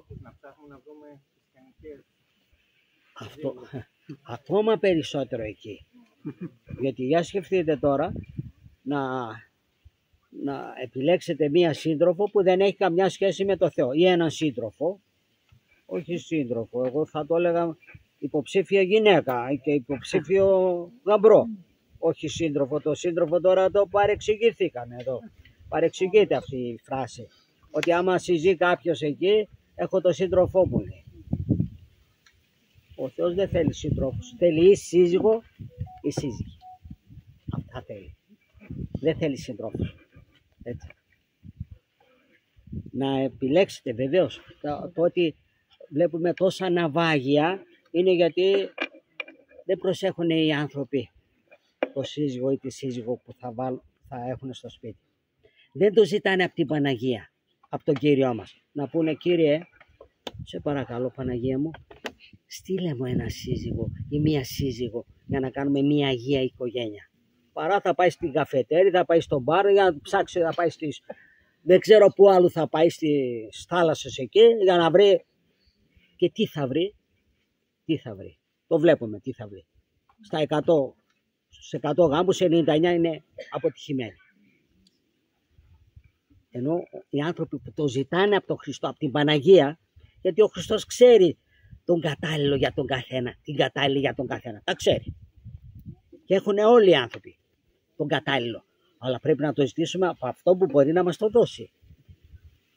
συντρόφους, να ψάχνουμε να βρούμε χριστιανικές. Αυτό, ακόμα περισσότερο εκεί. Γιατί για σκεφτείτε τώρα να επιλέξετε μία σύντροφο που δεν έχει καμιά σχέση με το Θεό, ή έναν σύντροφο, όχι σύντροφο, εγώ θα το έλεγα υποψήφια γυναίκα και υποψήφιο γαμπρό, όχι σύντροφο. Το σύντροφο τώρα το παρεξηγήθηκαν εδώ, παρεξηγείται αυτή η φράση, ότι άμα συζεί κάποιος εκεί, έχω το σύντροφό μου, λέει. Ο Θεός δεν θέλει σύντροφους, θέλει ή σύζυγο ή σύζυγη. Αυτά θέλει. Δεν θέλει συντρόφους. Έτσι. Να επιλέξετε βεβαίως. Το ότι βλέπουμε τόσα ναυάγια είναι γιατί δεν προσέχουν οι άνθρωποι το σύζυγο ή τη σύζυγο που θα έχουν στο σπίτι. Δεν το ζητάνε από την Παναγία, από τον Κύριό μας. Να πούνε, Κύριε, σε παρακαλώ Παναγία μου, στείλε μου ένα σύζυγο ή μία σύζυγο για να κάνουμε μία αγία οικογένεια. Παρά θα πάει στην καφετέρη, θα πάει στο μπαρ, για να ψάξει, θα πάει στις... δεν ξέρω πού άλλου θα πάει, στις θάλασσες εκεί, για να βρει. Και τι θα βρει, τι θα βρει. Το βλέπουμε τι θα βρει. Στους 100 γάμπους, 99 είναι αποτυχημένοι. Ενώ οι άνθρωποι που το ζητάνε από τον Χριστό, από την Παναγία, γιατί ο Χριστός ξέρει τον κατάλληλο για τον καθένα, την κατάλληλη για τον καθένα. Τα ξέρει. Και έχουν όλοι οι άνθρωποι τον κατάλληλο. Αλλά πρέπει να το ζητήσουμε από αυτό που μπορεί να μας το δώσει.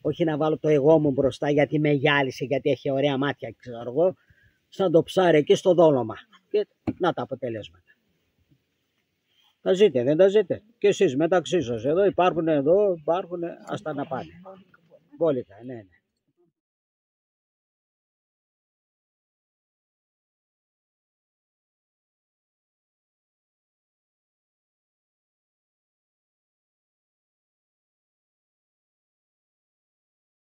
Όχι να βάλω το εγώ μου μπροστά γιατί με γυάλισε, γιατί έχει ωραία μάτια, ξέρω εγώ, σαν το ψάρι εκεί στο δόλωμα. Και να τα αποτελέσματα. Τα ζείτε, δεν τα ζείτε. Και εσείς μεταξύ σας εδώ υπάρχουν, ας τα να πάνε. Μπόλικα, ναι.